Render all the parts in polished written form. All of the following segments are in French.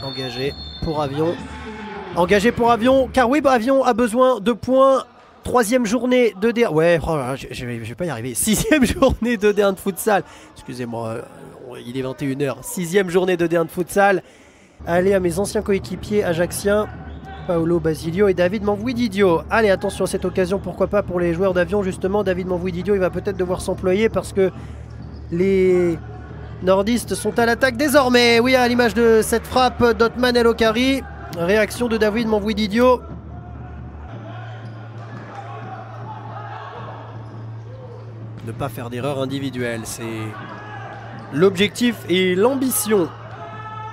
Engagé pour Avion. Engagé pour Avion, car oui, Avion a besoin de points. 3e journée de D1. Ouais, oh là, je vais pas y arriver. 6e journée de D1 de futsal. Excusez-moi, il est 21 h. 6e journée de D1 de futsal. Allez à mes anciens coéquipiers ajacciens, Paolo Basilio et David Manvouididio. Allez, attention à cette occasion, pourquoi pas pour les joueurs d'Avion, justement. David Manvouididio, il va peut-être devoir s'employer parce que les nordistes sont à l'attaque désormais. Oui, à l'image de cette frappe d'Otman El Okari. Réaction de David Manvouididio. Ne pas faire d'erreur individuelle, c'est l'objectif et l'ambition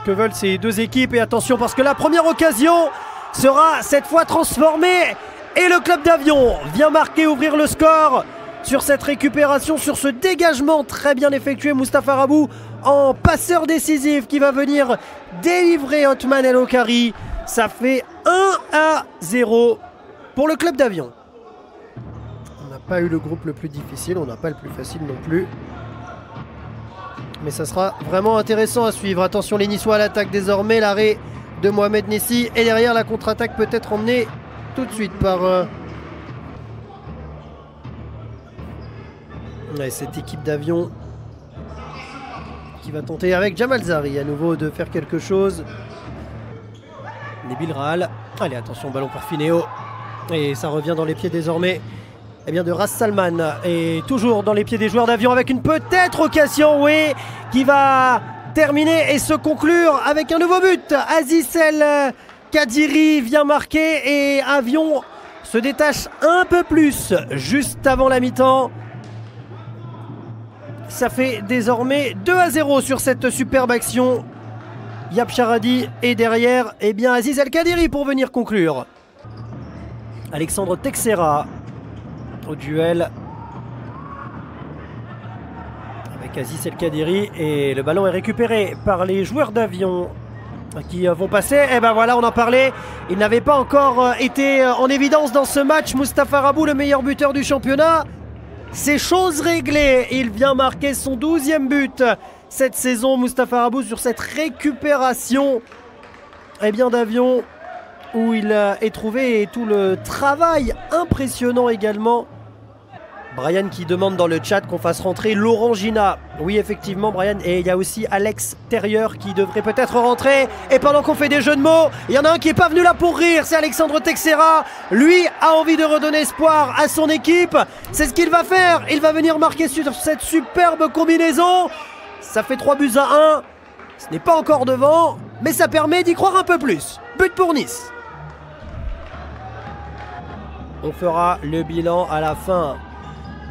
que veulent ces deux équipes. Et attention, parce que la première occasion sera cette fois transformée. Et le club d'Avion vient marquer, ouvrir le score sur cette récupération, sur ce dégagement très bien effectué. Mustapha Rabou en passeur décisif qui va venir délivrer Otman El Okari. Ça fait 1-0 pour le club d'Avion. On n'a pas eu le groupe le plus difficile, on n'a pas le plus facile non plus. Mais ça sera vraiment intéressant à suivre. Attention, les Niçois à l'attaque désormais. L'arrêt de Mohamed Nessi. Et derrière, la contre-attaque peut être emmenée tout de suite par cette équipe d'Avion qui va tenter avec Jamal Zari à nouveau de faire quelque chose. Nabil Rahal. Allez, attention, ballon pour Finéo. Et ça revient dans les pieds désormais de Ras Salman. Et toujours dans les pieds des joueurs d'Avion avec une peut-être occasion, oui, qui va terminer et se conclure avec un nouveau but. Aziz El Kadiri vient marquer et Avion se détache un peu plus juste avant la mi-temps. Ça fait désormais 2-0 sur cette superbe action. Yap Charadi et derrière, Aziz El Kadiri pour venir conclure. Alexandre Texera au duel avec Aziz El Kadiri et le ballon est récupéré par les joueurs d'Avion qui vont passer. Et ben voilà, on en parlait, il n'avait pas encore été en évidence dans ce match. Mustapha Rabou, le meilleur buteur du championnat, c'est chose réglée, il vient marquer son 12e but cette saison. Mustapha Rabou sur cette récupération d'Avion où il est trouvé, et tout le travail impressionnant également. Brian qui demande dans le chat qu'on fasse rentrer Laurent Gina. Oui, effectivement, Brian. Et il y a aussi Alex Terrier qui devrait peut-être rentrer. Et pendant qu'on fait des jeux de mots, il y en a un qui n'est pas venu là pour rire. C'est Alexandre Texera. Lui a envie de redonner espoir à son équipe. C'est ce qu'il va faire. Il va venir marquer sur cette superbe combinaison. Ça fait 3-1. Ce n'est pas encore devant, mais ça permet d'y croire un peu plus. But pour Nice. On fera le bilan à la fin.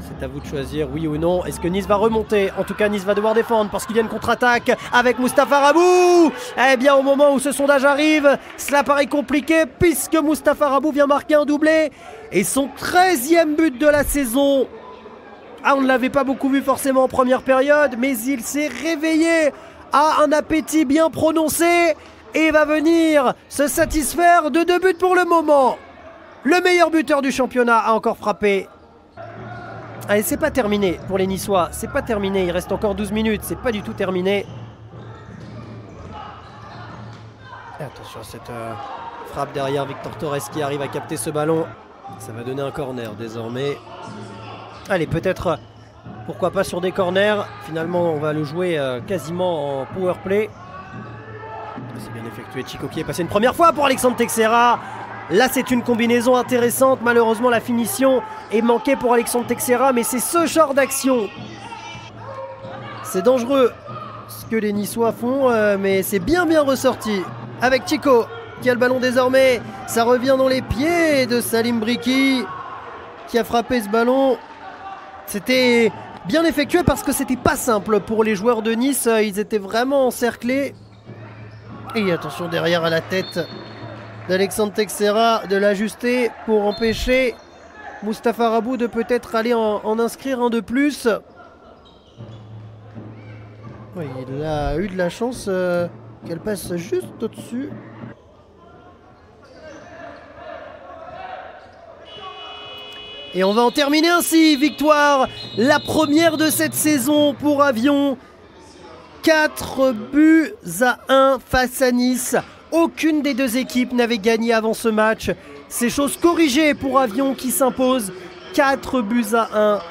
C'est à vous de choisir, oui ou non. Est-ce que Nice va remonter? En tout cas, Nice va devoir défendre parce qu'il y a une contre-attaque avec Mustapha Rabou. Eh bien, au moment où ce sondage arrive, cela paraît compliqué puisque Mustapha Rabou vient marquer un doublé et son 13e but de la saison. Ah, on ne l'avait pas beaucoup vu forcément en première période, mais il s'est réveillé à un appétit bien prononcé et va venir se satisfaire de 2 buts pour le moment. Le meilleur buteur du championnat a encore frappé. Allez, c'est pas terminé pour les Niçois, c'est pas terminé, il reste encore 12 minutes, c'est pas du tout terminé. Et attention à cette frappe derrière, Victor Torres qui arrive à capter ce ballon. Ça va donner un corner désormais. Allez, peut-être, pourquoi pas sur des corners. Finalement, on va le jouer quasiment en power play. C'est bien effectué, Chico qui est passé une première fois pour Alexandre Texera. Là, c'est une combinaison intéressante. Malheureusement, la finition est manquée pour Alexandre Texera, mais c'est ce genre d'action. C'est dangereux ce que les Niçois font, mais c'est bien ressorti. Avec Chico qui a le ballon désormais. Ça revient dans les pieds de Salim Briki qui a frappé ce ballon. C'était bien effectué parce que c'était pas simple pour les joueurs de Nice. Ils étaient vraiment encerclés. Et attention derrière à la tête d'Alexandre Texera de l'ajuster pour empêcher Mustapha Rabou de peut-être aller en inscrire un de plus. Oui, il a eu de la chance qu'elle passe juste au-dessus. Et on va en terminer ainsi. Victoire, la première de cette saison pour Avion. 4 buts à 1 face à Nice. Aucune des deux équipes n'avait gagné avant ce match. C'est chose corrigée pour Avion qui s'impose 4 buts à 1.